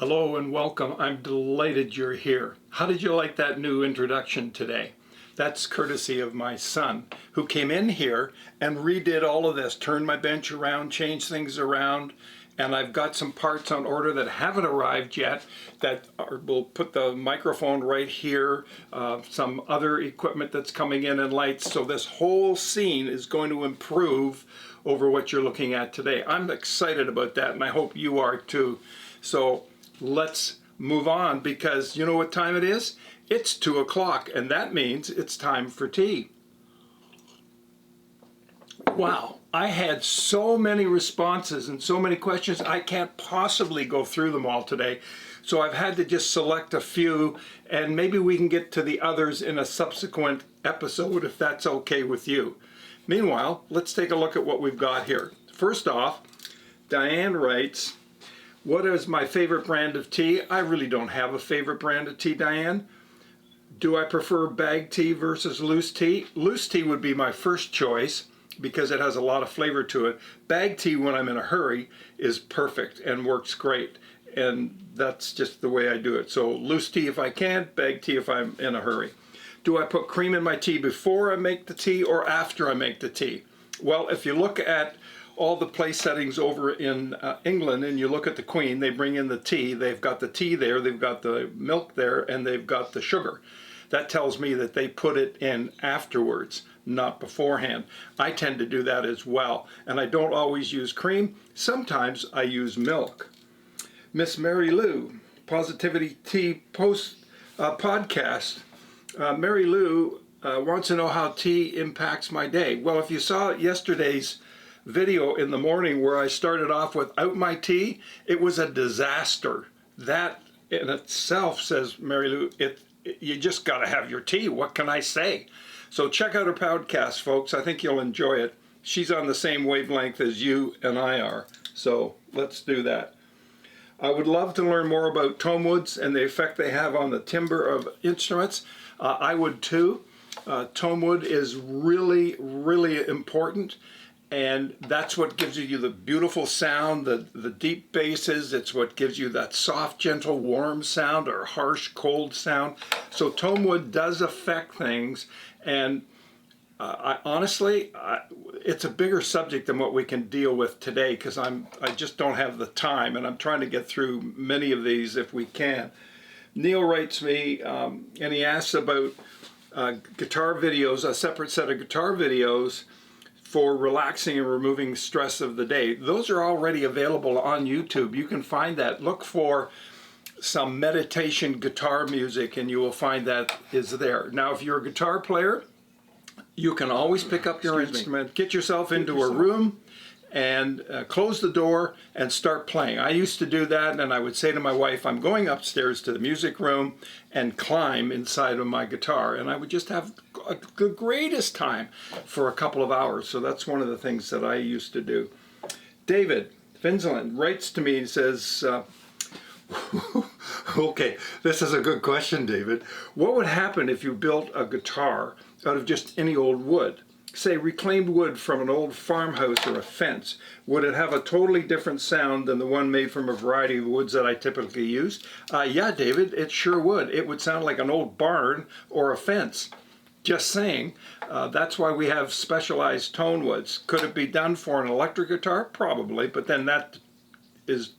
Hello and welcome. I'm delighted you're here. How did you like that new introduction today? That's courtesy of my son, who came in here and redid all of this, turned my bench around, changed things around, and I've got some parts on order that haven't arrived yet that will put the microphone right here, some other equipment that's coming in and lights. So this whole scene is going to improve over what you're looking at today. I'm excited about that, and I hope you are too. So let's move on, because you know what time it is? It's 2 o'clock, and that means it's time for tea. Wow, I had so many responses and so many questions, I can't possibly go through them all today. So I've had to just select a few, and maybe we can get to the others in a subsequent episode if that's okay with you. Meanwhile, let's take a look at what we've got here. First off, Diane writes, what is my favorite brand of tea? I really don't have a favorite brand of tea, Diane. Do I prefer bag tea versus loose tea? Loose tea would be my first choice because it has a lot of flavor to it. Bag tea, when I'm in a hurry, is perfect and works great. And that's just the way I do it. So loose tea if I can, bag tea if I'm in a hurry. Do I put cream in my tea before I make the tea or after I make the tea? Well, if you look at all the place settings over in England and you look at the Queen, they bring in the tea. They've got the tea there, they've got the milk there, and they've got the sugar. That tells me that they put it in afterwards, not beforehand. I tend to do that as well, and I don't always use cream. Sometimes I use milk. Miss Mary Lou, Positivity Tea podcast. Mary Lou wants to know how tea impacts my day. Well, if you saw yesterday's video in the morning where I started off without my tea, it was a disaster. That in itself, says Mary Lou, you just got to have your tea. What can I say? So check out her podcast, folks. I think you'll enjoy it. She's on the same wavelength as you and I are. So let's do that. I would love to learn more about tone woods and the effect they have on the timbre of instruments. I would too. Tone wood is really, really important. And that's what gives you the beautiful sound, the deep basses. It's what gives you that soft, gentle, warm sound or harsh, cold sound. So tone wood does affect things. And honestly, it's a bigger subject than what we can deal with today, because I just don't have the time, and I'm trying to get through many of these if we can. Neil writes me, and he asks about guitar videos, a separate set of guitar videos for relaxing and removing stress of the day. Those are already available on YouTube. You can find that. Look for some meditation guitar music and you will find that is there. Now, if you're a guitar player, you can always pick up your instrument, get yourself into a room and close the door and start playing. I used to do that, and I would say to my wife, I'm going upstairs to the music room and climb inside of my guitar, and I would just have the greatest time for a couple of hours. So that's one of the things that I used to do. David Finland writes to me and says, okay, this is a good question, David. What would happen if you built a guitar out of just any old wood? Say reclaimed wood from an old farmhouse or a fence. Would it have a totally different sound than the one made from a variety of woods that I typically use? Yeah, David, it sure would. It would sound like an old barn or a fence. Just saying. That's why we have specialized tone woods. Could it be done for an electric guitar? Probably, but then that is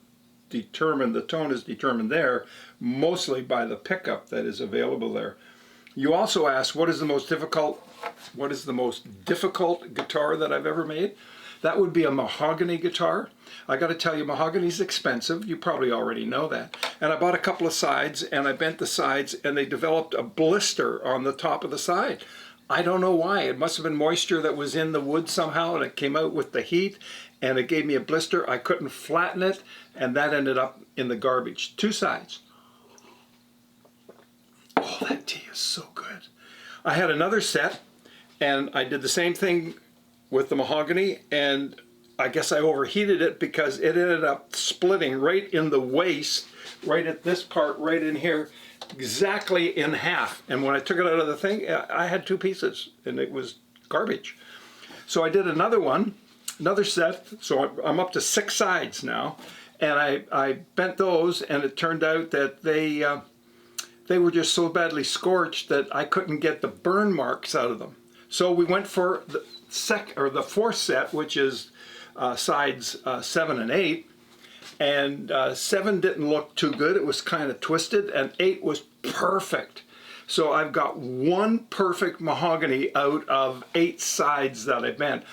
determined, the tone is determined there mostly by the pickup that is available there. You also asked, what is the most difficult guitar that I've ever made? That would be a mahogany guitar. I got to tell you, mahogany's expensive. You probably already know that. And I bought a couple of sides, and I bent the sides, and they developed a blister on the top of the side. I don't know why. It must have been moisture that was in the wood somehow, and it came out with the heat, and it gave me a blister. I couldn't flatten it, and that ended up in the garbage. 2 sides. Oh, that tea is so good. I had another set, and I did the same thing with the mahogany, and I guess I overheated it because it ended up splitting right in the waist, right at this part, right in here, exactly in half. And when I took it out of the thing, I had 2 pieces, and it was garbage. So I did another one, another set, so I'm up to 6 sides now, and I bent those, and it turned out that they were just so badly scorched that I couldn't get the burn marks out of them. So we went for the fourth set, which is sides 7 and 8. And 7 didn't look too good. It was kind of twisted, and 8 was perfect. So I've got one perfect mahogany out of 8 sides that I bent,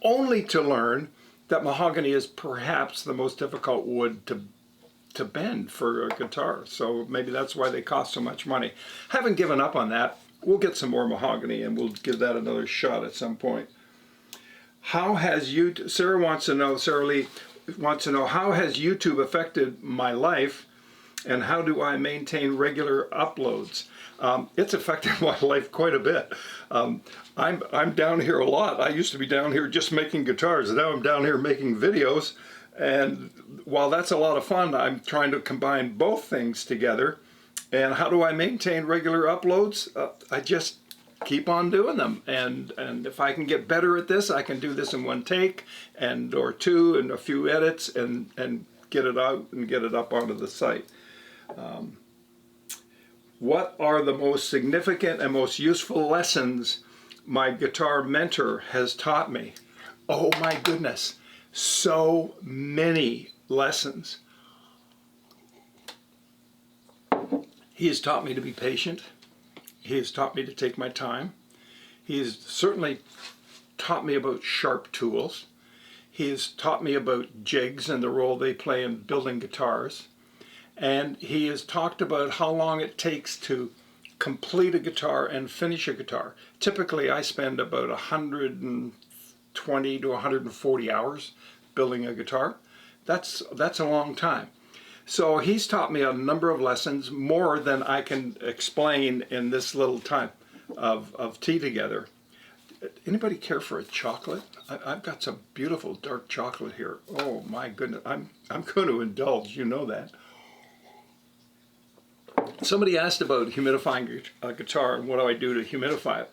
only to learn that mahogany is perhaps the most difficult wood to bend for a guitar. So maybe that's why they cost so much money. Haven't given up on that. We'll get some more mahogany, and we'll give that another shot at some point. How has you, Sarah Lee wants to know, how has YouTube affected my life, and how do I maintain regular uploads? It's affected my life quite a bit. I'm down here a lot. I used to be down here just making guitars. Now I'm down here making videos, and while that's a lot of fun, I'm trying to combine both things together. And how do I maintain regular uploads? I just keep on doing them, and if I can get better at this, I can do this in one take or two and a few edits and get it out and get it up onto the site. What are the most significant and most useful lessons my guitar mentor has taught me? Oh my goodness, so many lessons. He has taught me to be patient. He has taught me to take my time. He has certainly taught me about sharp tools. He has taught me about jigs and the role they play in building guitars. And he has talked about how long it takes to complete a guitar and finish a guitar. Typically, I spend about 120 to 140 hours building a guitar. That's a long time. So he's taught me a number of lessons, more than I can explain in this little time of tea together. Anybody care for a chocolate? I've got some beautiful dark chocolate here. Oh my goodness, I'm going to indulge, you know that. Somebody asked about humidifying a guitar and what do I do to humidify it.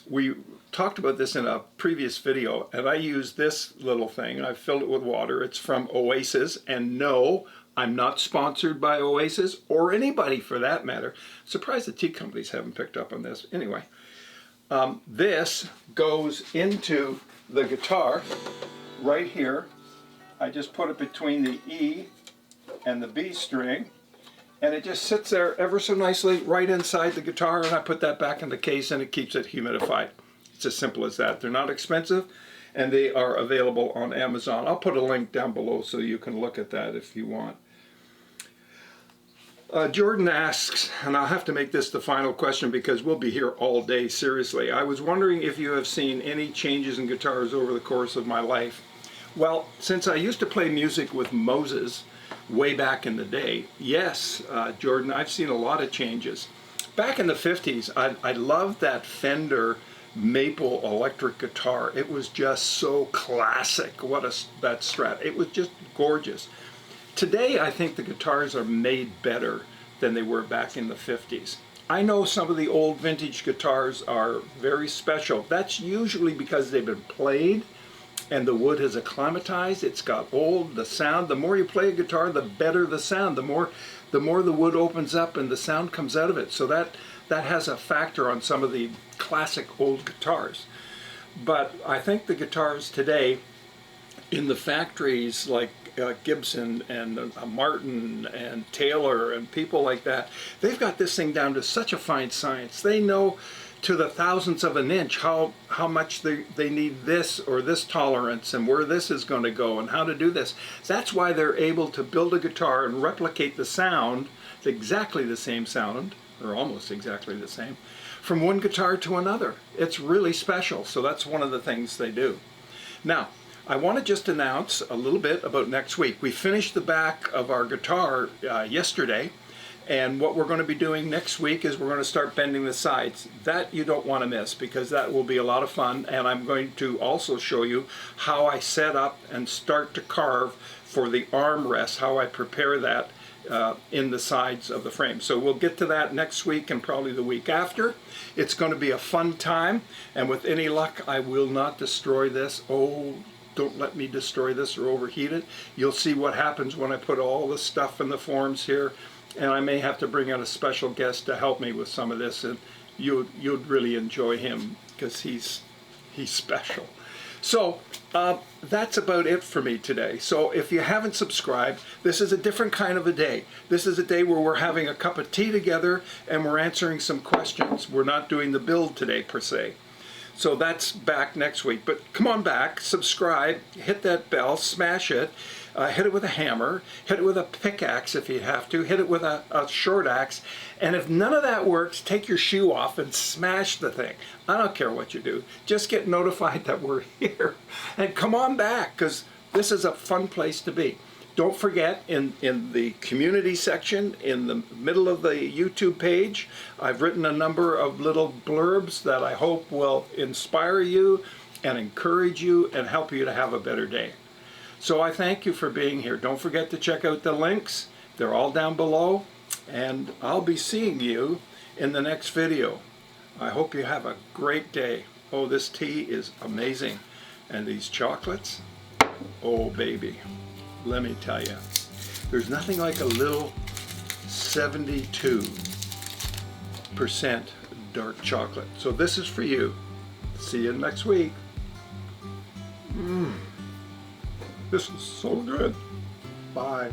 We talked about this in a previous video, and I use this little thing. I filled it with water. It's from Oasis, and no, I'm not sponsored by Oasis or anybody for that matter. Surprised the tea companies haven't picked up on this. Anyway, this goes into the guitar right here. I just put it between the E and the B string, and it just sits there ever so nicely right inside the guitar, and I put that back in the case and it keeps it humidified. It's as simple as that. They're not expensive, and they are available on Amazon. I'll put a link down below so you can look at that if you want. Jordan asks, and I'll have to make this the final question because we'll be here all day, seriously. I was wondering if you have seen any changes in guitars over the course of my life. Well, since I used to play music with Moses way back in the day, yes, Jordan, I've seen a lot of changes. Back in the 50s, I loved that Fender maple electric guitar. It was just so classic. That Strat. It was just gorgeous. Today, I think the guitars are made better than they were back in the 50s. I know some of the old vintage guitars are very special. That's usually because they've been played and the wood has acclimatized. It's got old, the sound. The more you play a guitar, the better the sound. The more the wood opens up and the sound comes out of it. So that has a factor on some of the classic old guitars. But I think the guitars today in the factories like Gibson and Martin and Taylor and people like that, they've got this thing down to such a fine science. They know to the thousandths of an inch how much they need this or this tolerance and where this is going to go and how to do this. That's why they're able to build a guitar and replicate the sound, exactly the same sound, or almost exactly the same, from one guitar to another. It's really special, so that's one of the things they do. Now, I want to just announce a little bit about next week. We finished the back of our guitar yesterday, and what we're going to be doing next week is we're going to start bending the sides. That you don't want to miss because that will be a lot of fun, and I'm going to also show you how I set up and start to carve for the armrest, how I prepare that in the sides of the frame. So we'll get to that next week and probably the week after. It's going to be a fun time, and with any luck I will not destroy this. Oh, don't let me destroy this or overheat it. You'll see what happens when I put all the stuff in the forms here, and I may have to bring out a special guest to help me with some of this, and you'd really enjoy him because he's special. So that's about it for me today. So if you haven't subscribed, this is a different kind of a day. This is a day where we're having a cup of tea together and we're answering some questions. We're not doing the build today per se. So that's back next week. But come on back, subscribe, hit that bell, smash it, hit it with a hammer, hit it with a pickaxe if you have to, hit it with a short axe. And if none of that works, take your shoe off and smash the thing. I don't care what you do. Just get notified that we're here. And come on back, because this is a fun place to be. Don't forget, in the community section, in the middle of the YouTube page, I've written a number of little blurbs that I hope will inspire you and encourage you and help you to have a better day. So I thank you for being here. Don't forget to check out the links. They're all down below. And I'll be seeing you in the next video. I hope you have a great day. Oh, this tea is amazing. And these chocolates, oh baby. Let me tell you, there's nothing like a little 72% dark chocolate. So this is for you. See you next week. This is so good. Bye.